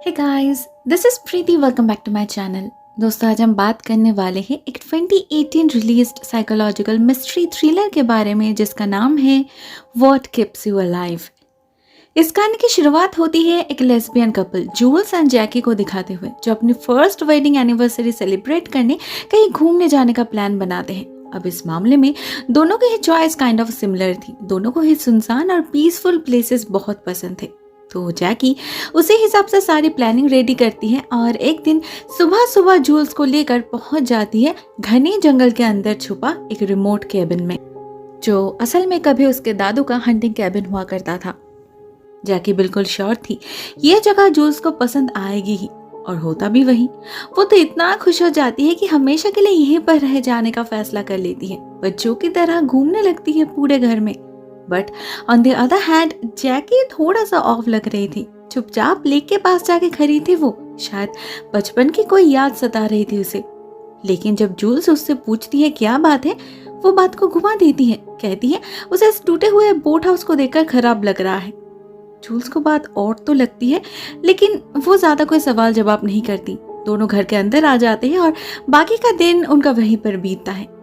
Hey guys, this is Preeti. Welcome back to my channel. दोस्तों, आज हम बात करने वाले हैं एक 2018 रिलीज्ड साइकोलॉजिकल मिस्ट्री थ्रिलर के बारे में जिसका नाम है व्हाट कीप्स यू अलाइव। इस कहानी की शुरुआत होती है एक लेस्बियन कपल जूल्स एंड जैकी को दिखाते हुए जो अपनी फर्स्ट वेडिंग एनिवर्सरी सेलिब्रेट करने कहीं घूमने जाने का प्लान बनाते हैं। अब इस मामले में दोनों की ही चॉइस काइंड ऑफ सिमिलर थी। दोनों को ही सुनसान और पीसफुल प्लेसेस बहुत पसंद थे। तो जैकी उसी हिसाब से सारी प्लानिंग रेडी करती है और एक दिन सुबह सुबह जूल्स को लेकर पहुंच जाती है घने जंगल के अंदर छुपा एक रिमोट केबिन में, जो असल में कभी उसके दादू का हंटिंग केबिन हुआ करता था। जैकी बिल्कुल श्योर थी ये जगह जूल्स को पसंद आएगी ही, और होता भी वही। वो तो इतना खुश हो जाती है कि हमेशा के लिए यहीं पर रह जाने का फैसला कर लेती है। बच्चों की तरह घूमने लगती है पूरे घर में। But on the other hand Jackie थोड़ा सा ऑफ लग रही थी। चुपचाप लेक के पास जाके खड़ी थी वो। शायद बचपन की कोई याद सता रही थी उसे। लेकिन जब जूल्स उससे पूछती है क्या बात है, वो बात को घुमा देती है। कहती है उसे इस टूटे हुए बोट हाउस को देखकर खराब लग रहा है। जूल्स को बात और तो लगती है, लेकिन वो ज्यादा कोई सवाल जवाब नहीं करती। दोनों घर के अंदर आ जाते हैं और बाकी का दिन उनका वहीं पर बीतता है।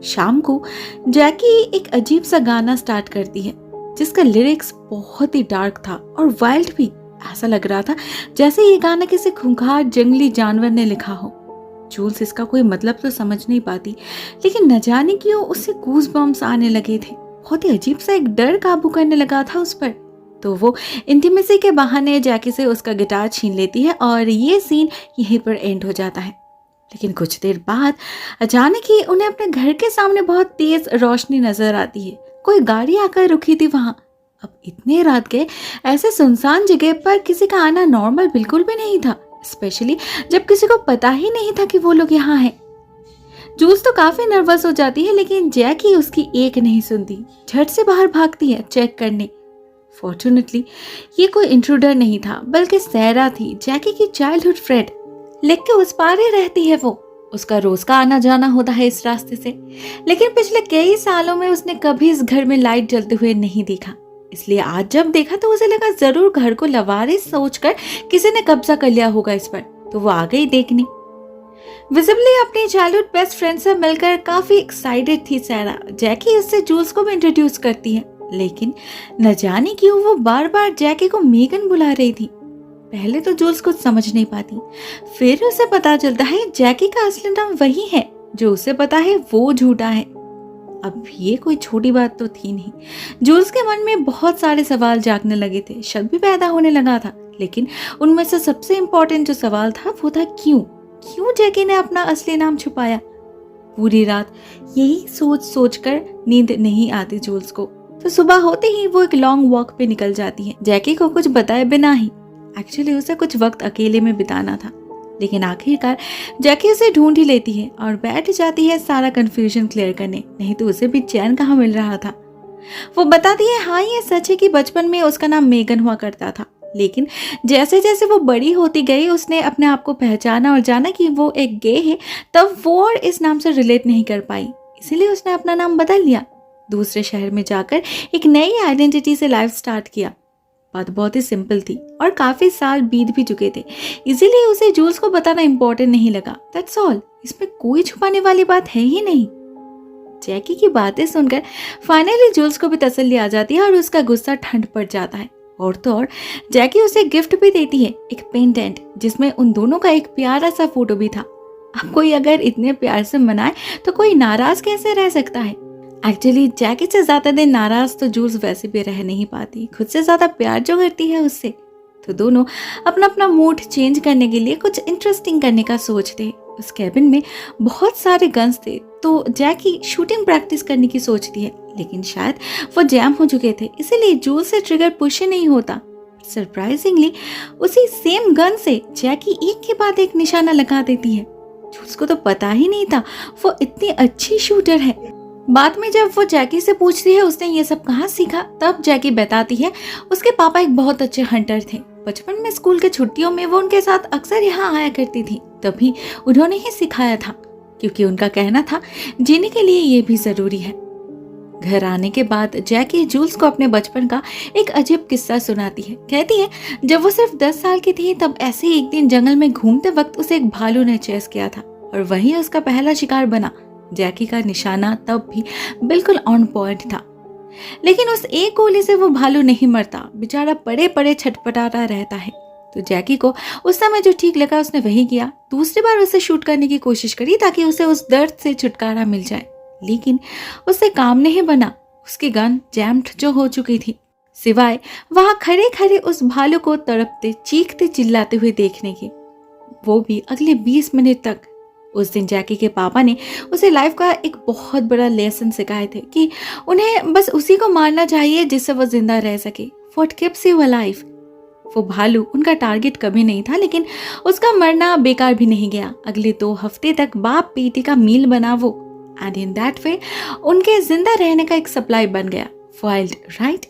शाम को जैकी एक अजीब सा गाना स्टार्ट करती है जिसका लिरिक्स बहुत ही डार्क था और वाइल्ड भी। ऐसा लग रहा था जैसे ये गाना किसी खूंखार जंगली जानवर ने लिखा हो। जूल्स इसका कोई मतलब तो समझ नहीं पाती, लेकिन न जाने क्यों उससे गूज़ बम्प्स आने लगे थे। बहुत ही अजीब सा एक डर काबू करने लगा था उस पर। तो वो इंटीमेसी के बहाने जैकी से उसका गिटार छीन लेती है और ये सीन यहीं पर एंड हो जाता है। लेकिन कुछ देर बाद अचानक ही उन्हें अपने घर के सामने बहुत तेज रोशनी नजर आती है। कोई गाड़ी आकर रुकी थी वहां। अब इतने रात के ऐसे सुनसान जगह पर किसी का आना नॉर्मल बिल्कुल भी नहीं था, स्पेशली जब किसी को पता ही नहीं था कि वो लोग यहाँ हैं। जूल्स तो काफी नर्वस हो जाती है, लेकिन जैकी उसकी एक नहीं सुनती। झट से बाहर भागती है चेक करने। फॉर्चुनेटली ये कोई इंट्रूडर नहीं था, बल्कि सैरा थी, जैकी की चाइल्डहुड फ्रेंड। लेक के उस पार ही रहती है वो। उसका रोज का आना जाना होता है इस रास्ते से, लेकिन पिछले कई सालों में उसने कभी इस घर में लाइट जलते हुए नहीं देखा। इसलिए आज जब देखा तो उसे लगा जरूर घर को लवारिस सोचकर किसी ने कब्जा कर लिया होगा इस पर। तो वो आ गई देखने। विजिबली अपनी चाइल्डहुड बेस्ट फ्रेंड से मिलकर काफी एक्साइटेड थी सैरा। जैकी उससे जूल्स को भी इंट्रोड्यूस करती है, लेकिन न जाने क्यों वो बार बार जैकी को मेगन बुला रही थी। पहले तो जूल्स कुछ समझ नहीं पाती, फिर उसे पता चलता है जैकी का असली नाम वही है जो उसे पता है वो झूठा है। अब ये कोई छोटी बात तो थी नहीं। जूल्स के मन में बहुत सारे सवाल जागने लगे थे, शक भी पैदा होने लगा था। लेकिन उनमें से सबसे इम्पोर्टेंट जो सवाल था वो था क्यों जैकी ने अपना असली नाम छुपाया। पूरी रात यही सोच सोच कर नींद नहीं आती जूल्स को। तो सुबह होते ही वो एक लॉन्ग वॉक पे निकल जाती है, जैकी को कुछ बताए बिना ही। एक्चुअली उसे कुछ वक्त अकेले में बिताना था, लेकिन आखिरकार जैकी उसे ढूंढ ही लेती है और बैठ जाती है सारा कंफ्यूजन क्लियर करने। नहीं तो उसे भी चैन कहाँ मिल रहा था। वो बताती है हाँ ये सच है कि बचपन में उसका नाम मेगन हुआ करता था, लेकिन जैसे जैसे वो बड़ी होती गई उसने अपने आप को पहचाना और जाना कि वो एक गे है। तब वो और इस नाम से रिलेट नहीं कर पाई, इसीलिए उसने अपना नाम बदल लिया। दूसरे शहर में जाकर एक नई आइडेंटिटी से लाइफ स्टार्ट किया। बात बहुत ही सिंपल थी और काफी साल बीत भी चुके थे, इसीलिए उसे जूल्स को बताना इम्पोर्टेंट नहीं लगा। That's all. इसमें कोई छुपाने वाली बात है ही नहीं। जैकी की बातें सुनकर फाइनली जूल्स को भी तसल्ली आ जाती है और उसका गुस्सा ठंड पड़ जाता है। और तो और जैकी उसे गिफ्ट भी देती है, एक पेंडेंट जिसमें उन दोनों का एक प्यारा सा फोटो भी था। अब कोई अगर इतने प्यार से मनाए तो कोई नाराज कैसे रह सकता है। एक्चुअली जैकी से ज्यादा दिन नाराज तो जूल्स वैसे भी रह नहीं पाती, खुद से ज्यादा प्यार जो करती है उससे। तो दोनों अपना अपना मूड चेंज करने के लिए कुछ इंटरेस्टिंग करने का सोचते। उस कैबिन में बहुत सारे गन्स थे, तो जैकी शूटिंग प्रैक्टिस करने की सोचती है, लेकिन शायद वो जैम हो चुके थे, इसीलिए जूल्स से ट्रिगर पुश ही नहीं होता। सरप्राइजिंगली उसी सेम गन से जैकी एक के बाद एक निशाना लगा देती है। जूल्स को तो पता ही नहीं था वो इतनी अच्छी शूटर है। बाद में जब वो जैकी से पूछती है उसने ये सब कहाँ सीखा, तब जैकी बताती है उसके पापा एक बहुत अच्छे हंटर थे। बचपन में स्कूल के छुट्टियों में वो उनके साथ अक्सर यहाँ आया करती थी, तभी उन्होंने ही सिखाया था, क्योंकि उनका कहना था जीने के लिए ये भी जरूरी है। घर आने के बाद जैकी जूल्स को अपने बचपन का एक अजीब किस्सा सुनाती है। कहती है जब वो सिर्फ 10 साल की थी तब ऐसे ही एक दिन जंगल में घूमते वक्त उसे एक भालू ने चेस किया था और वही उसका पहला शिकार बना। जैकी का निशाना तब भी बिल्कुल ऑन पॉइंट था, लेकिन उस एक गोली से वो भालू नहीं मरता, बेचारा पड़े पड़े छटपटाता रहता है। तो जैकी को उस समय जो ठीक लगा उसने वही किया। दूसरी बार उसे शूट करने की कोशिश करी ताकि उसे उस दर्द से छुटकारा मिल जाए, लेकिन उससे काम नहीं बना। उसकी गन जैम्ड जो हो चुकी थी, सिवाय वहां खड़े खड़े उस भालू को तड़पते चीखते चिल्लाते हुए देखने के, वो भी अगले 20 मिनट तक। उस दिन जैकी के पापा ने उसे लाइफ का एक बहुत बड़ा लेसन सिखाए थे कि उन्हें बस उसी को मारना चाहिए जिससे वो जिंदा रह सके। What keeps you alive. वो भालू उनका टारगेट कभी नहीं था, लेकिन उसका मरना बेकार भी नहीं गया। अगले 2 हफ्ते तक बाप बेटी का मील बना वो, एंड इन दैट वे उनके जिंदा रहने का एक सप्लाई बन गया। Wild right?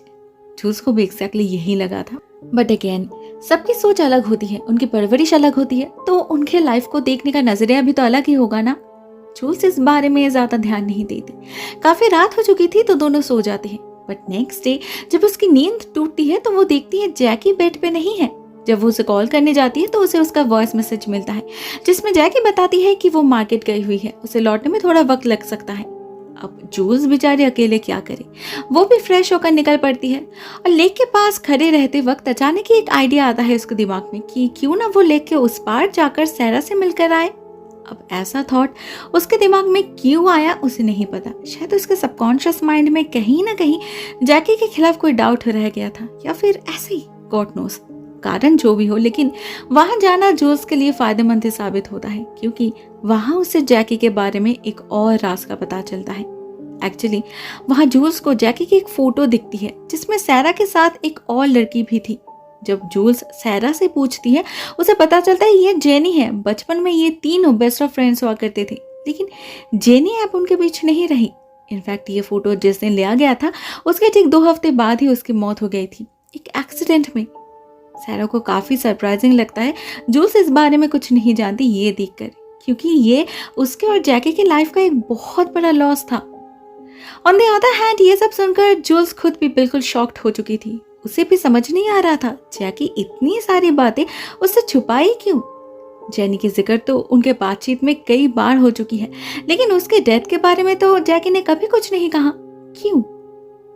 जूल्स को भी एग्जैक्टली यही लगा था। बट अगेन सबकी सोच अलग होती है, उनकी परवरिश अलग होती है, तो उनके लाइफ को देखने का नजरिया भी तो अलग ही होगा ना। जूल्स इस बारे में ज्यादा ध्यान नहीं देती। काफी रात हो चुकी थी तो दोनों सो जाते हैं। बट नेक्स्ट डे जब उसकी नींद टूटती है तो वो देखती है जैकी बेड पे नहीं है। जब वो उसे कॉल करने जाती है तो उसे उसका वॉइस मैसेज मिलता है जिसमें जैकी बताती है कि वो मार्केट गई हुई है, उसे लौटने में थोड़ा वक्त लग सकता है। अब जूल्स बेचारी अकेले क्या करे, वो भी फ्रेश होकर निकल पड़ती है और लेक के पास खड़े रहते वक्त अचानक ही एक आइडिया आता है उसके दिमाग में कि क्यों ना वो लेक के उस पार जाकर सैरा से मिलकर आए। अब ऐसा थॉट उसके दिमाग में क्यों आया उसे नहीं पता। शायद उसके सबकॉन्शियस माइंड में कहीं ना कहीं जैकी के खिलाफ कोई डाउट रह गया था, या फिर ऐसे ही, गॉड नोस। कारण जो भी हो, लेकिन वहां जाना जूल्स के लिए फायदेमंद ही साबित होता है, क्योंकि वहां उसे जैकी के बारे में एक और राज का पता चलता है। एक्चुअली वहां जूल्स को जैकी की एक फोटो दिखती है जिसमें सैरा के साथ एक और लड़की भी थी। जब जूल्स सैरा से पूछती है उसे पता चलता है ये जेनी है। बचपन में ये तीनों बेस्ट ऑफ फ्रेंड्स हुआ करते थे, लेकिन जेनी अब उनके बीच नहीं रही। इनफैक्ट ये फोटो जिस दिन लिया गया था उसके ठीक 2 हफ्ते बाद ही उसकी मौत हो गई थी, एक एक्सीडेंट में। सैरा को काफी सरप्राइजिंग लगता है जूल्स इस बारे में कुछ नहीं जानती ये देखकर, क्योंकि ये उसके और जैकी की लाइफ का एक बहुत बड़ा लॉस था। ऑन द अदर हैंड ये सब सुनकर जूल्स खुद भी बिल्कुल शॉक्ड हो चुकी थी। उसे भी समझ नहीं आ रहा था जैकी इतनी सारी बातें उससे छुपाई क्यों। जेनी की जिक्र तो उनके बातचीत में कई बार हो चुकी है, लेकिन उसके डेथ के बारे में तो जैकी ने कभी कुछ नहीं कहा। क्यों?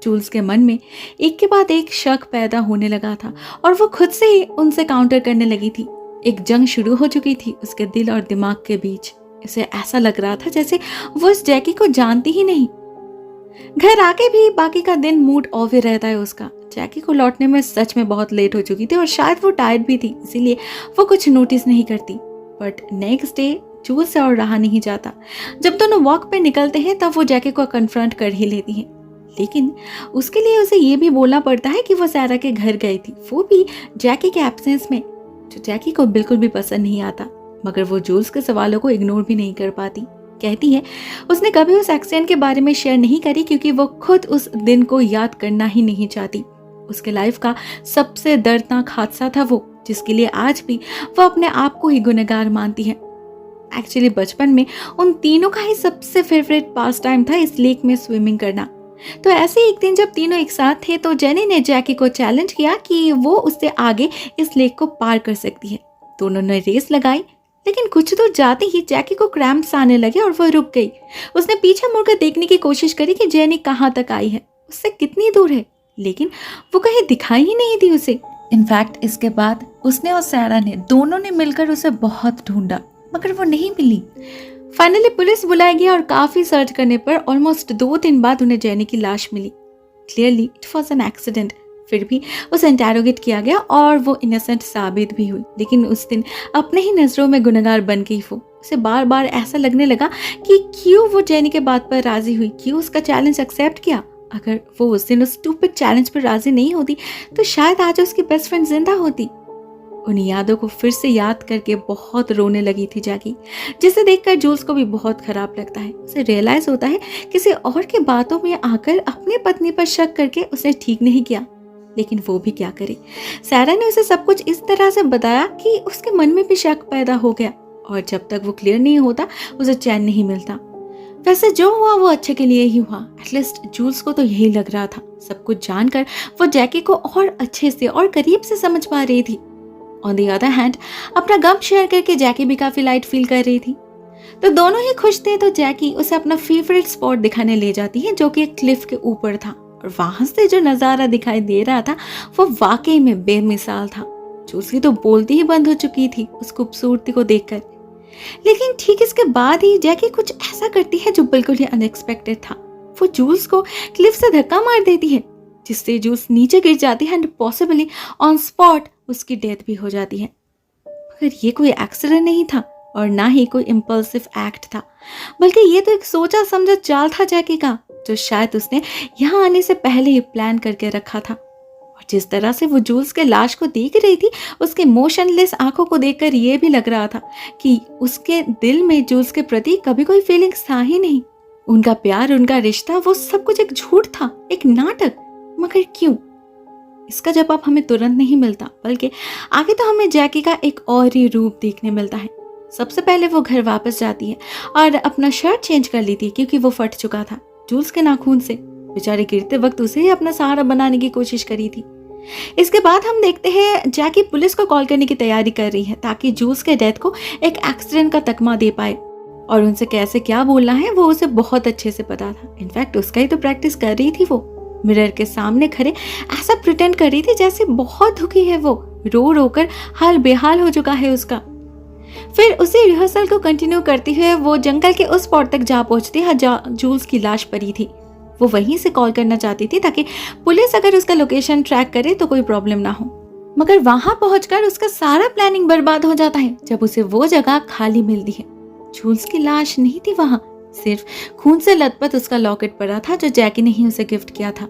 जूल्स के मन में एक के बाद एक शक पैदा होने लगा था और वो खुद से ही उनसे काउंटर करने लगी थी। एक जंग शुरू हो चुकी थी उसके दिल और दिमाग के बीच। इसे ऐसा लग रहा था जैसे वो इस जैकी को जानती ही नहीं। घर आके भी बाकी का दिन मूड ऑफ ही रहता है उसका। जैकी को लौटने में सच में बहुत लेट हो चुकी थी और शायद वो टायर्ड भी थी, इसीलिए वो कुछ नोटिस नहीं करती। बट नेक्स्ट डे जूल्स से और रहा नहीं जाता। जब दोनों वॉक पे निकलते हैं तब वो जैकी को कन्फ्रंट कर ही लेती है, लेकिन उसके लिए उसे ये भी बोलना पड़ता है कि वो सैरा के घर गई थी, वो भी जैकी के एब्सेंस में, जो जैकी को बिल्कुल भी पसंद नहीं आता। मगर वो जूल्स के सवालों को इग्नोर भी नहीं कर पाती। कहती है उसने कभी उस एक्सीडेंट के बारे में शेयर नहीं करी क्योंकि वो खुद उस दिन को याद करना ही नहीं चाहती। उसके लाइफ का सबसे दर्दनाक हादसा था वो, जिसके लिए आज भी वो अपने आप को ही गुनहगार मानती है। एक्चुअली बचपन में उन तीनों का ही सबसे फेवरेट पास टाइम था इस लेक में स्विमिंग करना। तो ऐसे एक दिन जब तीनों एक साथ थे तो जेनी ने जैकी को चैलेंज किया कि वो उससे आगे इस लेक को पार कर सकती है। दोनों ने रेस लगाई, लेकिन कुछ दूर जाते ही जैकी को क्रैम्प्स आने लगे और वो रुक गई। उसने पीछे मुड़कर देखने की कोशिश करी कि जेनी कहाँ तक आई है, उससे कितनी दूर है, लेकिन वो कहीं दिखाई ही नहीं दी उसे। इनफैक्ट इसके बाद उसने और सैरा ने दोनों ने मिलकर उसे बहुत ढूंढा, मगर वो नहीं मिली। फाइनली पुलिस बुलाई गई और काफी सर्च करने पर ऑलमोस्ट 2 दिन बाद उन्हें जेनी की लाश मिली। Clearly it was an accident. फिर भी उसे इंटेरोगेट किया गया और वो इनोसेंट साबित भी हुई, लेकिन उस दिन अपने ही नजरों में गुनहगार बन गई वो। उसे बार बार ऐसा लगने लगा कि क्यों वो जेनी के बात पर राजी हुई, क्यों उसका चैलेंज एक्सेप्ट किया। अगर वो उस दिन उस स्टूपिड चैलेंज पर राजी नहीं होती तो शायद आज उसकी बेस्ट फ्रेंड जिंदा होती। उन यादों को फिर से याद करके बहुत रोने लगी थी जैकी, जिसे देखकर जूल्स को भी बहुत खराब लगता है। उसे रियलाइज होता है किसी और की बातों में आकर अपनी पत्नी पर शक करके उसने ठीक नहीं किया, लेकिन वो भी क्या करे। सैरा ने उसे सब कुछ इस तरह से बताया कि उसके मन में भी शक पैदा हो गया, और जब तक वो क्लियर नहीं होता उसे चैन नहीं मिलता। वैसे जो हुआ वो अच्छे के लिए ही हुआ, एटलीस्ट जूल्स को तो यही लग रहा था। सब कुछ जानकर वो जैकी को और अच्छे से और करीब से समझ पा रही थी। ऑन द अदर हैंड अपना गम शेयर करके जैकी भी काफी लाइट फील कर रही थी। तो दोनों ही खुश थे, तो जैकी उसे अपना फेवरेट स्पॉट दिखाने ले जाती है जो कि एक क्लिफ के ऊपर था, और वहां से जो नजारा दिखाई दे रहा था वो वाकई में बेमिसाल था। जूल्स तो बोलती ही बंद हो चुकी थी उस खूबसूरती को देखकर। लेकिन ठीक इसके बाद ही जैकी कुछ ऐसा करती है जो बिल्कुल ही अनएक्सपेक्टेड था। वो जूल्स को क्लिफ से धक्का मार देती है, जिससे जूल्स नीचे गिर जाती है एंड पॉसिबली ऑन स्पॉट उसकी डेथ भी हो जाती है। मगर ये कोई एक्सीडेंट नहीं था और ना ही कोई इम्पल्सिव एक्ट था, बल्कि ये तो एक सोचा समझा चाल था जैकी का, जो शायद उसने यहाँ आने से पहले ही प्लान करके रखा था। और जिस तरह से वो जूल्स के लाश को देख रही थी, उसके मोशनलेस आंखों को देखकर ये भी लग रहा था कि उसके दिल में जूल्स के प्रति कभी कोई फीलिंग्स था ही नहीं। उनका प्यार, उनका रिश्ता, वो सब कुछ एक झूठ था, एक नाटक। मगर क्यों? इसका जवाब हमें तुरंत नहीं मिलता, बल्कि आगे तो हमें जैकी का एक और ही रूप देखने मिलता है। सबसे पहले वो घर वापस जाती है और अपना शर्ट चेंज कर लेती है, क्योंकि वो फट चुका था जूल्स के नाखून से। बेचारे गिरते वक्त उसे ही अपना सहारा बनाने की कोशिश करी थी। इसके बाद हम देखते हैं जैकी पुलिस को कॉल करने की तैयारी कर रही है, ताकि जूल्स के डेथ को एक एक्सीडेंट का तकमा दे पाए। और उनसे कैसे क्या बोलना है वो उसे बहुत अच्छे से पता था। इनफैक्ट उसका ही तो प्रैक्टिस कर रही थी। वो मिरर के सामने खड़े ऐसा प्रिटेंड कर रही थी जैसे बहुत दुखी है, वो रो रो कर हाल बेहाल हो चुका है उसका। फिर उसी रिहर्सल को कंटिन्यू करते हुए वो जंगल के उस स्पॉट तक जा पहुंचती है जहाँ जूल्स की लाश पड़ी थी। वो वहीं से कॉल करना चाहती थी ताकि पुलिस अगर उसका लोकेशन ट्रैक करे तो कोई प्रॉब्लम ना हो। मगर वहां पहुंचकर उसका सारा प्लानिंग बर्बाद हो जाता है जब उसे वो जगह खाली मिलती है। जूल्स की लाश नहीं थी वहां, सिर्फ खून से लथपथ उसका लॉकेट पड़ा था जो जैकी ने ही उसे गिफ्ट किया था।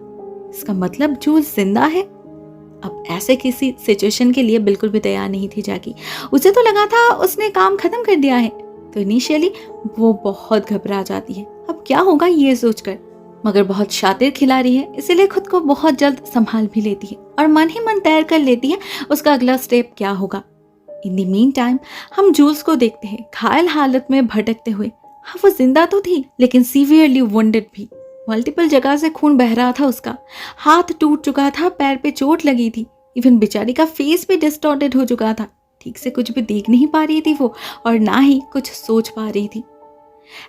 इसका मतलब जूल्स जिंदा है। अब ऐसे किसी सिचुएशन के लिए बिल्कुल भी तैयार नहीं थी जैकी। उसे तो लगा था उसने काम खत्म कर दिया है, तो इनिशियली वो बहुत घबरा जाती है अब क्या होगा ये सोचकर। मगर बहुत शातिर खिलाड़ी है, इसलिए खुद को बहुत जल्द संभाल भी लेती है और मन ही मन तय कर लेती है उसका अगला स्टेप क्या होगा। इन द मीन टाइम हम जूल्स को देखते हैं घायल हालत में भटकते हुए। हाँ, वो जिंदा तो थी लेकिन सीवियरली वुंडेड भी। मल्टीपल जगह से खून बह रहा था उसका, हाथ टूट चुका था, पैर पे चोट लगी थी, इवन बेचारी का फेस भी डिस्टॉर्टेड हो चुका था। ठीक से कुछ भी देख नहीं पा रही थी वो, और ना ही कुछ सोच पा रही थी।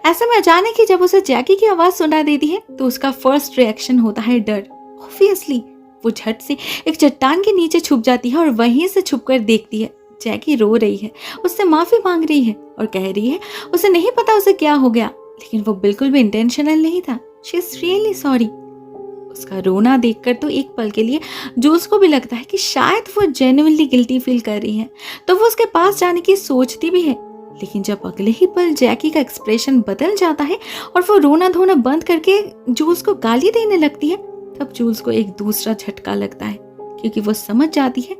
ऐसे में अचानक ही जब उसे जैकी की आवाज सुना देती है तो उसका फर्स्ट रिएक्शन होता है डर। ऑब्वियसली वो झट से एक चट्टान के नीचे छुप जाती है और वहीं से छुपकर देखती है जैकी रो रही है, उससे माफी मांग रही है और कह रही है उसे नहीं पता उसे क्या हो गया, लेकिन वो बिल्कुल भी इंटेंशनल नहीं था। She is really sorry. उसका रोना देखकर तो एक पल के लिए जूल्स को भी लगता है कि शायद वो जेन्युइनली गिल्टी फील कर रही है, तो वो उसके पास जाने की सोचती भी है। लेकिन जब अगले ही पल जैकी का एक्सप्रेशन बदल जाता है और वो रोना धोना बंद करके जूल्स को गाली देने लगती है, तब जूल्स को एक दूसरा झटका लगता है, क्योंकि वो समझ जाती है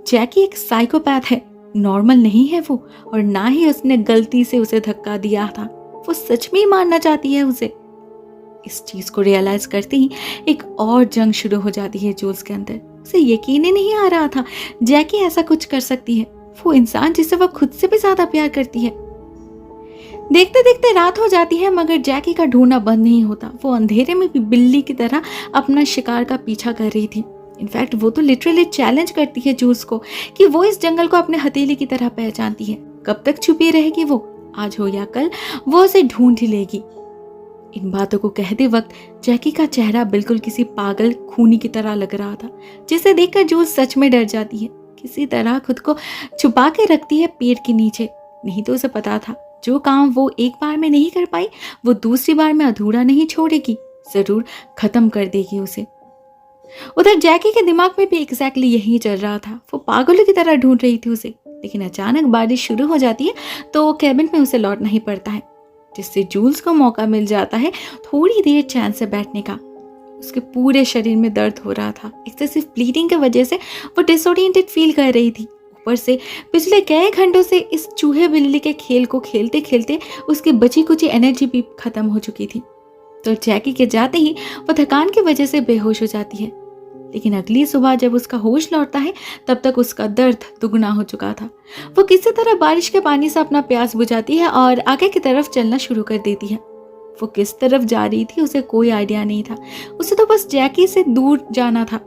जैकी एक साइकोपैथ है, नॉर्मल नहीं है वो, और ना ही उसने गलती से उसे धक्का दिया था। वो सच में ही मारना चाहती है उसे। इस चीज को रियलाइज करते ही एक और जंग शुरू हो जाती है जूल्स के अंदर। उसे यकीन ही नहीं आ रहा था जैकी ऐसा कुछ कर सकती है, वो इंसान जिसे वो खुद से भी ज्यादा प्यार करती है। देखते देखते रात हो जाती है, मगर जैकी का ढूंढना बंद नहीं होता। वो अंधेरे में भी बिल्ली की तरह अपना शिकार का पीछा कर रही थी। इनफैक्ट वो तो लिटरली चैलेंज करती है जूल्स को कि वो इस जंगल को अपने हथेली की तरह पहचानती है। कब तक छुपी रहेगी वो, आज हो या कल वो उसे ढूंढ ही लेगी। इन बातों को कहते वक्त जैकी का चेहरा बिल्कुल किसी पागल खूनी की तरह लग रहा था, जिसे देखकर जूल्स सच में डर जाती है। किसी तरह खुद को छुपा के रखती है पेट के नीचे। नहीं तो उसे पता था जो काम वो एक बार में नहीं कर पाई वो दूसरी बार में अधूरा नहीं छोड़ेगी, जरूर खत्म कर देगी उसे। उधर जैकी के दिमाग में भी एग्जैक्टली यही चल रहा था। वो पागलों की तरह ढूंढ रही थी उसे, लेकिन अचानक बारिश शुरू हो जाती है तो कैबिन में उसे लौटना ही पड़ता है, जिससे जूल्स को मौका मिल जाता है थोड़ी देर चैन से बैठने का। उसके पूरे शरीर में दर्द हो रहा था। एक्सेसिव ब्लीडिंग की वजह से वो डिसोरिएंटेड फील कर रही थी। ऊपर से पिछले कई घंटों से इस चूहे बिल्ली के खेल को खेलते खेलते उसकी बची कुची एनर्जी भी खत्म हो चुकी थी। तो जैकी के जाते ही वो थकान की वजह से बेहोश हो जाती है। लेकिन अगली सुबह जब उसका होश लौटता है तब तक उसका दर्द दुगना हो चुका था। वो किसी तरह बारिश के पानी से अपना प्यास बुझाती है और आगे की तरफ चलना शुरू कर देती है। वो किस तरफ जा रही थी उसे कोई आइडिया नहीं था। उसे तो बस जैकी से दूर जाना था,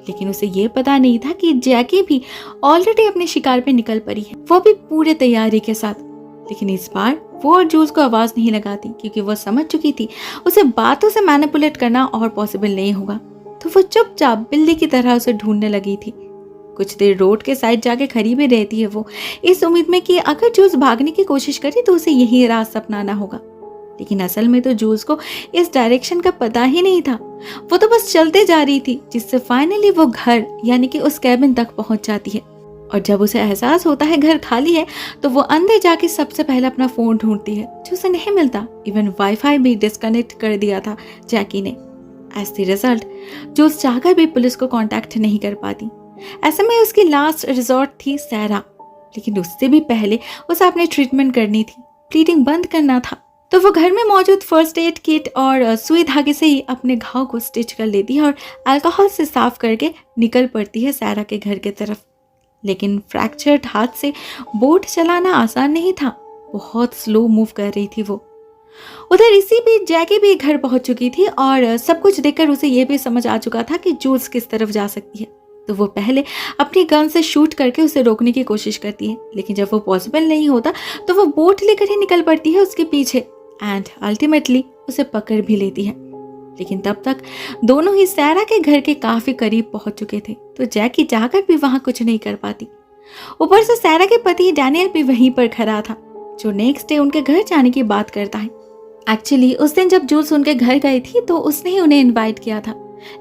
लेकिन उसे ये पता नहीं था कि जैकी भी ऑलरेडी अपने शिकार पे निकल पड़ी है, वो भी पूरे तैयारी के साथ। लेकिन इस बार वो और जूल्स को आवाज नहीं लगाती, क्योंकि वो समझ चुकी थी उसे बातों से मैनिपुलेट करना और पॉसिबल नहीं होगा। तो वो चुपचाप बिल्ली की तरह उसे ढूंढने लगी थी। कुछ देर रोड के साइड जाके खड़ी भी रहती है वो, इस उम्मीद में कि अगर जूल्स भागने की कोशिश करे तो उसे यही रास्ता अपनाना होगा। लेकिन असल में तो जूल्स को इस डायरेक्शन का पता ही नहीं था। वो तो बस चलते जा रही थी, जिससे फाइनली वो घर यानी कि उस कैबिन तक पहुंच जाती है। और जब उसे एहसास होता है घर खाली है, तो वो अंदर जाके सबसे पहले अपना फोन ढूंढती है, जो उसे नहीं मिलता। इवन वाईफाई भी डिस्कनेक्ट कर दिया था जैकी ने। एज द रिजल्ट जूल्स चाहकर भी पुलिस को कांटेक्ट नहीं कर पाती। ऐसे में उसकी लास्ट रिजॉर्ट थी सैरा, लेकिन उससे भी पहले उसे अपनी ट्रीटमेंट करनी थी, ब्लीडिंग बंद करना था। तो वो घर में मौजूद फर्स्ट एड किट और सुई धागे से ही अपने घाव को स्टिच कर लेती है और अल्कोहल से साफ करके निकल पड़ती है सैरा के घर की तरफ। लेकिन फ्रैक्चर्ड हाथ से बोट चलाना आसान नहीं था, बहुत स्लो मूव कर रही थी वो। उधर इसी बीच जैकी भी घर पहुंच चुकी थी और सब कुछ देखकर उसे ये भी समझ आ चुका था कि जूल्स किस तरफ जा सकती है। तो वो पहले अपनी गन से शूट करके उसे रोकने की कोशिश करती है, लेकिन जब वो पॉसिबल नहीं होता तो वो बोट लेकर ही निकल पड़ती है उसके पीछे एंड अल्टीमेटली उसे पकड़ भी लेती है। लेकिन तब तक दोनों ही सैरा के घर के काफी करीब पहुंच चुके थे, तो जैकी चाहकर भी वहां कुछ नहीं कर पाती। ऊपर से सैरा के पति डैनियल भी वहीं पर खड़ा था, जो नेक्स्ट डे उनके घर जाने की बात करता है। एक्चुअली उस दिन जब जूल्स उनके घर गई थी तो उसने ही उन्हें इनवाइट किया था,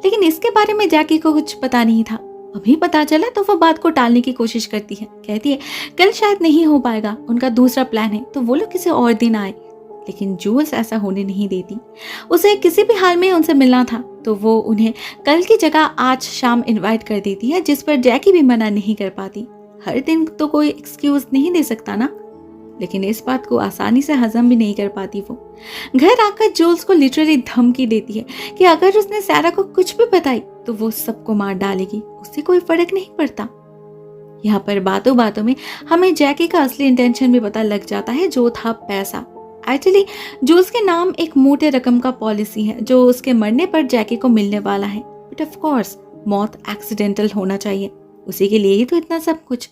लेकिन इसके बारे में जैकी को कुछ पता नहीं था। अभी पता चला तो वो बात को टालने की कोशिश करती है, कहती है कल शायद नहीं हो पाएगा, उनका दूसरा प्लान है, तो वो लोग किसी और दिन आए। लेकिन जूल्स ऐसा होने नहीं देती। उसे किसी भी हाल में उनसे मिलना था, तो वो उन्हें कल की जगह आज शाम इनवाइट कर देती है, जिस पर जैकी भी मना नहीं कर पाती। हर दिन तो कोई एक्सक्यूज नहीं दे सकता ना। लेकिन इस बात को आसानी से हजम भी नहीं कर पाती वो। घर आकर जूल्स को लिटरली धमकी देती है कि अगर उसने सैरा को कुछ भी बताई तो वो सबको मार डालेगी, उससे कोई फर्क नहीं पड़ता। यहाँ पर बातों बातों में हमें जैकी का असली इंटेंशन भी पता लग जाता है, जो था पैसा। एक्चुअली जूल्स के नाम एक मोटे रकम का पॉलिसी है जो उसके मरने पर जैकी को मिलने वाला है। बट ऑफ कोर्स मौत एक्सीडेंटल होना चाहिए, उसी के लिए ही तो इतना सब कुछ।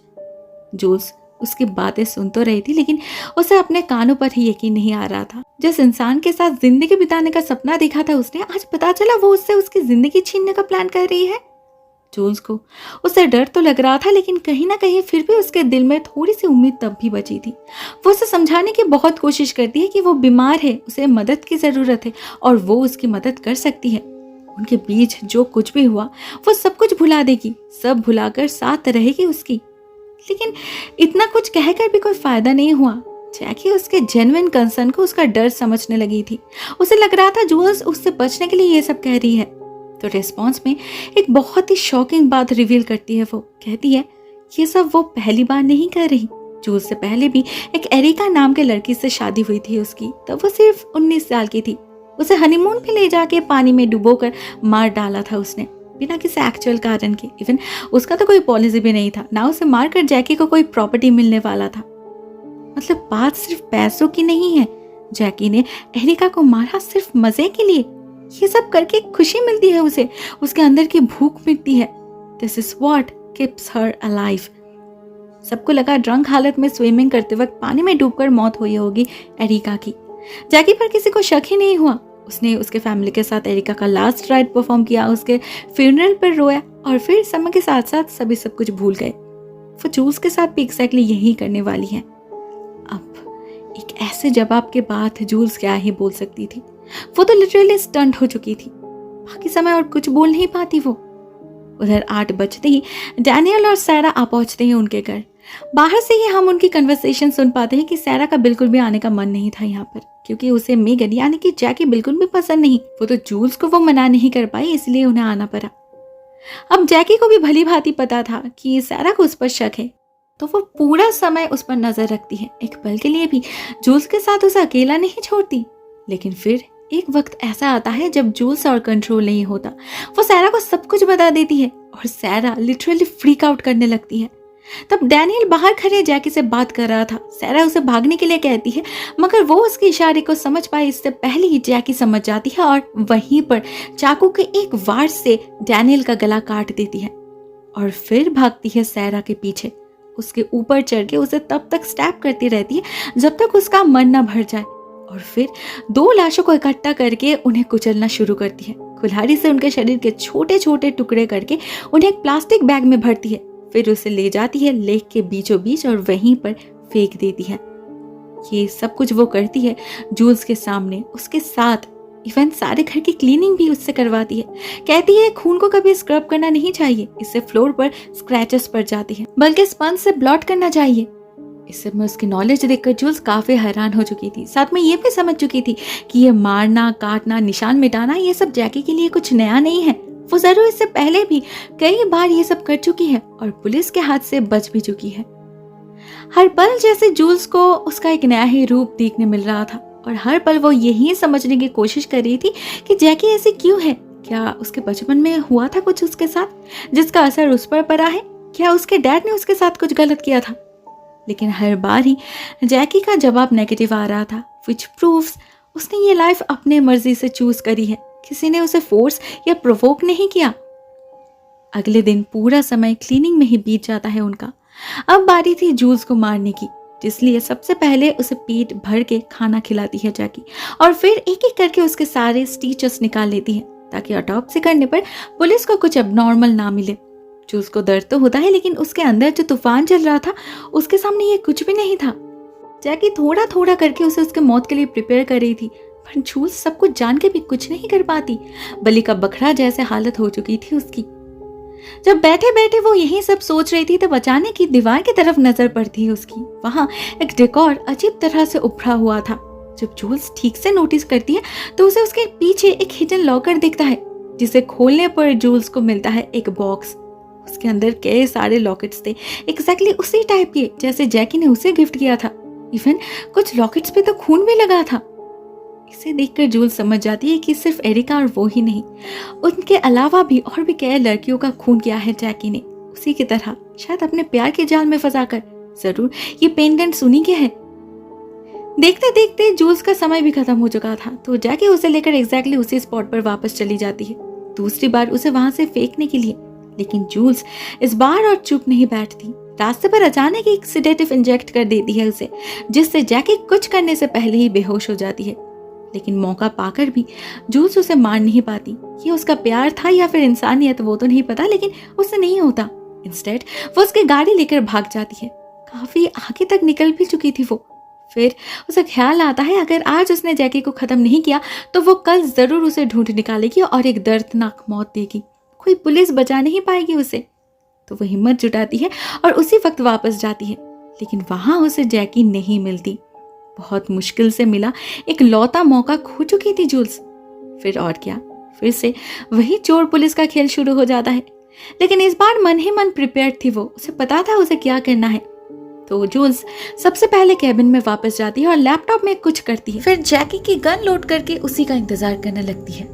जूल्स उसकी बातें सुन तो रही थी, लेकिन उसे अपने कानों पर ही यकीन नहीं आ रहा था। जिस इंसान के साथ जिंदगी बिताने का सपना देखा था उसने, आज पता चला वो उससे उसकी जिंदगी छीनने का प्लान कर रही है। जूल्स को उससे डर तो लग रहा था, लेकिन कहीं ना कहीं फिर भी उसके दिल में थोड़ी सी उम्मीद तब भी बची थी। वो उसे समझाने की बहुत कोशिश करती है कि वो बीमार है, उसे मदद की जरूरत है और वो उसकी मदद कर सकती है। उनके बीच जो कुछ भी हुआ वो सब कुछ भुला देगी, सब भुलाकर साथ रहेगी उसकी। लेकिन इतना कुछ कहकर भी कोई फायदा नहीं हुआ। जैकी उसके जेन्युइन कंसर्न को उसका डर समझने लगी थी। उसे लग रहा था जूल्स उससे बचने के लिए ये सब कह रही है। तो रिस्पॉन्स में एक बहुत ही शॉकिंग बात रिवील करती है। वो कहती है ये सब वो पहली बार नहीं कर रही। जूल्स से पहले भी एक एरिका नाम के लड़की से शादी हुई थी उसकी, तब वो सिर्फ 19 साल की थी। उसे हनीमून पे ले जाके पानी में डुबोकर मार डाला था उसने, बिना किसी एक्चुअल कारण के। इवन उसका तो कोई पॉलिसी भी नहीं था, ना उसे मारकर जैकी को कोई प्रॉपर्टी मिलने वाला था। मतलब बात सिर्फ पैसों की नहीं है। जैकी ने एरिका को मारा सिर्फ मजे के लिए। ये सब करके खुशी मिलती है उसे, उसके अंदर की भूख मिटती है। This is what keeps her alive. सबको लगा ड्रंक हालत में स्विमिंग करते वक्त पानी में डूबकर मौत हुई होगी एरिका की। जैकी पर किसी को शक ही नहीं हुआ। उसने उसके फैमिली के साथ एरिका का लास्ट राइड परफॉर्म किया, उसके फ्यूनरल पर रोया और फिर समय के साथ साथ सभी सब कुछ भूल गए। वो जूल्स के साथ भी एग्जैक्टली यही करने वाली है। अब एक ऐसे जवाब के बाद जूल्स क्या ही बोल सकती थी। वो तो लिटरली स्टंट हो चुकी थी। बाकी समय और कुछ बोल नहीं पाती वो। उधर 8 बजते ही डैनियल और सैरा आ पहुंचते हैं उनके घर। बाहर से ही हम उनकी कन्वर्सेशन सुन पाते हैं कि सैरा का बिल्कुल भी आने का मन नहीं था यहाँ पर, क्योंकि उसे मेगन यानी कि जैकी बिल्कुल भी पसंद नहीं। वो तो जूल्स को वो मना नहीं कर पाई, इसलिए उन्हें आना पड़ा। अब जैकी को भी भली भांति पता था कि सैरा को उस पर शक है, तो वो पूरा समय उस पर नजर रखती है। एक पल के लिए भी जूल्स के साथ उसे अकेला नहीं छोड़ती। लेकिन फिर एक वक्त ऐसा आता है जब जूल्स और कंट्रोल नहीं होता। वो सैरा को सब कुछ बता देती है और सैरा लिटरली फ्रीक आउट करने लगती है। तब डैनियल बाहर खड़े जैकी से बात कर रहा था। सैरा उसे भागने के लिए कहती है, मगर वो उसके इशारे को समझ पाए इससे पहले ही जैकी समझ जाती है और वहीं पर चाकू के एक वार से डैनियल का गला काट देती है और फिर भागती है सैरा के पीछे। उसके ऊपर चढ़ के उसे तब तक स्टैप करती रहती है जब तक उसका मन न भर जाए और फिर 2 लाशों को इकट्ठा करके उन्हें कुचलना शुरू करती है। कुल्हाड़ी से उनके शरीर के छोटे छोटे टुकड़े करके उन्हें एक प्लास्टिक बैग में भरती है। फिर उसे ले जाती है लेक के बीचों बीच और वहीं पर फेंक देती है। ये सब कुछ वो करती है जूल्स के सामने, उसके साथ इवन सारे घर की क्लीनिंग भी उससे करवाती है। कहती है खून को कभी स्क्रब करना नहीं चाहिए, इससे फ्लोर पर स्क्रैचेस पड़ जाती है, बल्कि स्पंज से ब्लॉट करना चाहिए। इस सब में उसकी नॉलेज देखकर जूल्स काफी हैरान हो चुकी थी। साथ में ये भी समझ चुकी थी कि ये मारना, काटना, निशान मिटाना ये सब जैकी के लिए कुछ नया नहीं है। वो जरूर इससे पहले भी कई बार ये सब कर चुकी है और पुलिस के हाथ से बच भी चुकी है। हर पल जैसे जूल्स को उसका एक नया ही रूप देखने मिल रहा था और हर पल वो यही समझने की कोशिश कर रही थी कि जैकी ऐसी क्यों है। क्या उसके बचपन में हुआ था कुछ उसके साथ जिसका असर उस पर पड़ा है? क्या उसके डैड ने उसके साथ कुछ गलत किया था? लेकिन हर बार ही जैकी का जवाब नेगेटिव आ रहा था, विच प्रूव्स उसने ये लाइफ अपने मर्जी से चूज करी है। किसी ने उसे फोर्स या प्रोवोक नहीं किया। अगले दिन पूरा समय क्लीनिंग में ही बीत जाता है उनका। अब बारी थी जूल्स को मारने की, जिसलिए सबसे पहले उसे पेट भर के खाना खिलाती है जैकी और फिर एक एक करके उसके सारे स्टिचेस निकाल लेती है ताकि ऑटोप्सी करने पर पुलिस को कुछ अबनॉर्मल ना मिले। जूल्स को दर्द तो होता है लेकिन उसके अंदर जो तूफान चल रहा था उसके सामने ये कुछ भी नहीं था। जैकी थोड़ा थोड़ा करके उसे उसके मौत के लिए प्रिपेयर कर रही थी, पर जूल्स सब कुछ जान के भी कुछ नहीं कर पाती। बलि का बकरा जैसे हालत हो चुकी थी उसकी। जब बैठे बैठे वो यही सब सोच रही थी तब अचानक की दीवार की तरफ नजर पड़ती है उसकी। वहां एक डेकोर अजीब तरह से उभरा हुआ था। जब जूल्स ठीक से नोटिस करती है तो उसे उसके पीछे एक हिडन लॉकर दिखता है, जिसे खोलने पर जूल्स को मिलता है एक बॉक्स। उसके अंदर कई सारे लॉकेट्स थे, एग्जैक्टली उसी टाइप के जैसे जैकी ने उसे गिफ्ट किया था। इवन कुछ लॉकेट्स पे तो खून भी लगा था। इसे देखकर जूल्स समझ जाती है कि सिर्फ एरिका और वो ही नहीं, उनके अलावा भी और भी कई लड़कियों का खून किया है जैकी ने, उसी की तरह शायद अपने प्यार के जाल में फंसाकर। जरूर ये पेंडेंट उन्हीं के है। देखते देखते जूल्स का समय भी खत्म हो चुका था तो जैकी उसे लेकर एग्जैक्टली उसी स्पॉट पर वापस चली जाती है, दूसरी बार उसे वहां से फेंकने के लिए। लेकिन जूल्स इस बार और चुप नहीं बैठती। रास्ते पर अचानक एक सिडेटिव इंजेक्ट कर देती है उसे, जिससे जैकी कुछ करने से पहले ही बेहोश हो जाती है। लेकिन मौका पाकर भी जूल्स उसे मार नहीं पाती। ये उसका प्यार था या फिर इंसानियत वो तो नहीं पता, लेकिन उससे नहीं होता। इंस्टेड वो उसकी गाड़ी लेकर भाग जाती है। काफी आगे तक निकल भी चुकी थी वो। फिर उसे ख्याल आता है अगर आज उसने जैकी को खत्म नहीं किया तो वो कल जरूर उसे ढूंढ निकालेगी और एक दर्दनाक मौत देगी। कोई पुलिस बचा नहीं पाएगी उसे। तो वो हिम्मत जुटाती है और उसी वक्त वापस जाती है, लेकिन वहां उसे जैकी नहीं मिलती। बहुत मुश्किल से मिला एक लौता मौका खो चुकी थी जूल्स। फिर और क्या, फिर से वही चोर पुलिस का खेल शुरू हो जाता है। लेकिन इस बार मन ही मन प्रिपेयर्ड थी वो, उसे पता था उसे क्या करना है। तो जूल्स सबसे पहले कैबिन में वापस जाती है और लैपटॉप में कुछ करती है। फिर जैकी की गन लोड करके उसी का इंतजार करने लगती है।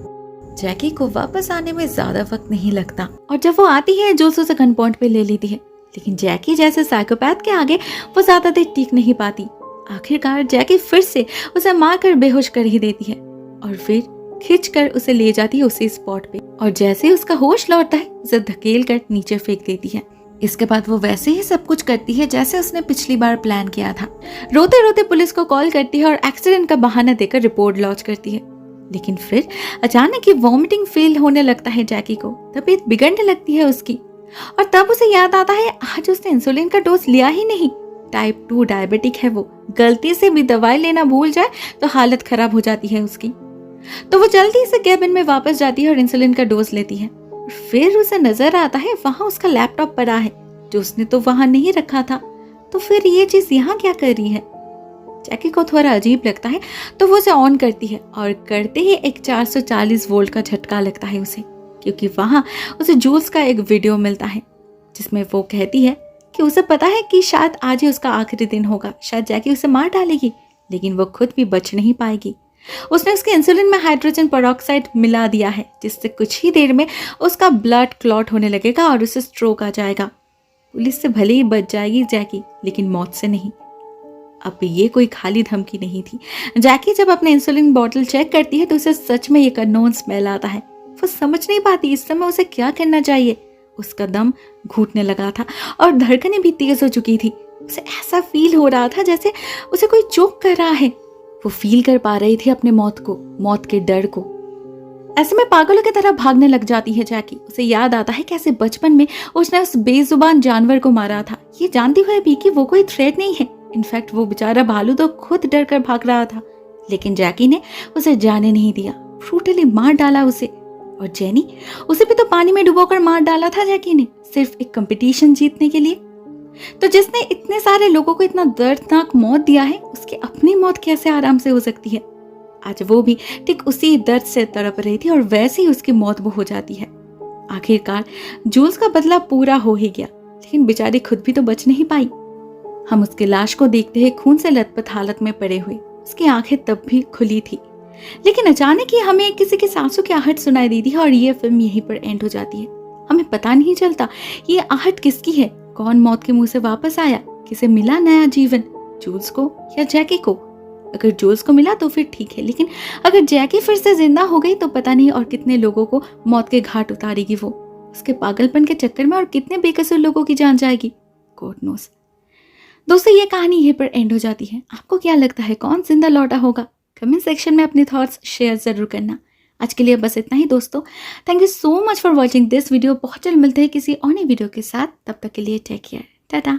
जैकी को वापस आने में ज्यादा वक्त नहीं लगता और जब वो आती है जूल्स उसे गन पॉइंट पे ले लेती है। लेकिन जैकी जैसे साइकोपैथ के आगे वो ज्यादा देर टिक नहीं पाती। आखिरकार जैकी फिर से उसे मारकर बेहोश कर ही देती है और फिर खींचकर उसे ले जाती है उसी स्पॉट पे और जैसे उसका होश लौटता है उसे धकेल कर नीचे फेंक देती है। इसके बाद वो वैसे ही सब कुछ करती है जैसे उसने पिछली बार प्लान किया था। रोते रोते पुलिस को कॉल करती है और एक्सीडेंट का बहाना देकर रिपोर्ट लॉन्च करती है। लेकिन फिर अचानक ही वॉमिटिंग फील होने लगता है जैकी को, तबीयत बिगड़ने लगती है उसकी और तब उसे याद आता है आज उसने इंसुलिन का डोज लिया ही नहीं। टाइप 2 डायबिटिक है वो, गलती से भी दवाई लेना भूल जाए तो हालत खराब हो जाती है उसकी। तो वो जल्दी से कैबिन में वापस जाती है और इंसुलिन का डोज लेती है। फिर उसे नजर आता है वहां उसका लैपटॉप पड़ा है जो उसने तो वहां नहीं रखा था। तो फिर ये चीज यहाँ क्या कर रही है? जैकी को थोड़ा अजीब लगता है तो वो उसे ऑन करती है और करते ही एक 440 वोल्ट का झटका लगता है उसे, क्योंकि वहां उसे जूल्स का एक वीडियो मिलता है जिसमें वो कहती है कि उसे पता है कि शायद आज ही उसका आखिरी दिन होगा, शायद जैकी उसे मार डालेगी, लेकिन वो खुद भी बच नहीं पाएगी। उसने उसके इंसुलिन में हाइड्रोजन पेरोक्साइड मिला दिया है जिससे कुछ ही देर में उसका ब्लड क्लॉट होने लगेगा और उसे स्ट्रोक आ जाएगा। पुलिस से भले ही बच जाएगी जैकी, लेकिन मौत से नहीं। अब ये कोई खाली धमकी नहीं थी। जैकी जब अपने इंसुलिन बॉटल चेक करती है तो उसे सच में एक अननोन स्मेल आता है। वो समझ नहीं पाती इस समय उसे क्या करना चाहिए। उसका दम घुटने लगा था और धड़कनें भी तेज हो चुकी थी। उसे ऐसा फील हो रहा था जैसे उसे कोई चोक कर रहा है। वो फील कर पा रही थी अपने मौत को, मौत के डर को। ऐसे में पागलों की तरह भागने लग जाती है जैकी। उसे याद आता है कैसे बचपन में उसने उस बेजुबान जानवर को मारा था, ये जानते हुए भी कि वो कोई थ्रेट नहीं है। इनफैक्ट वो बेचारा भालू तो खुद डर कर भाग रहा था, लेकिन जैकी ने उसे जाने नहीं दिया, ब्रूटली मार डाला उसे। और जेनी, उसे भी तो पानी में डुबोकर मार डाला था जैकी ने, सिर्फ एक कंपटीशन जीतने के लिए। तो जिसने इतने सारे लोगों को इतना दर्दनाक मौत दिया है, उसकी अपनी मौत कैसे आराम से हो सकती है। आज वो भी ठीक उसी दर्द से तड़प रही थी और वैसे ही उसकी मौत वो हो जाती है। आखिरकार जूल्स का बदला पूरा हो ही गया, लेकिन बेचारी खुद भी तो बच नहीं पाई। हम उसकी लाश को देखते हैं खून से लथपथ हालत में पड़े हुए। उसकी आंखें तब भी खुली थी, लेकिन अचानक ही हमें किसी की सांसों की आहट सुनाई दी थी और ये फिल्म यहीं पर एंड हो जाती है। हमें पता नहीं चलता ये आहट किसकी है, कौन मौत के मुंह से वापस आया, किसे मिला नया जीवन, जूल्स को या जैकी को। अगर जूल्स को मिला तो फिर ठीक है, लेकिन अगर जैकी फिर से जिंदा हो गई तो पता नहीं और कितने लोगों को मौत के घाट उतारेगी वो। उसके पागलपन के चक्कर में और कितने बेकसूर लोगों की जान जाएगी, गॉड नोस। दोस्तों, ये कहानी यहीं पर एंड हो जाती है। आपको क्या लगता है कौन जिंदा लौटा होगा? कमेंट सेक्शन में अपने थॉट्स शेयर जरूर करना। आज के लिए बस इतना ही दोस्तों। Thank you so much for watching this video. बहुत जल्द मिलते हैं किसी और नई वीडियो के साथ। तब तक के लिए टेक केयर, टाटा।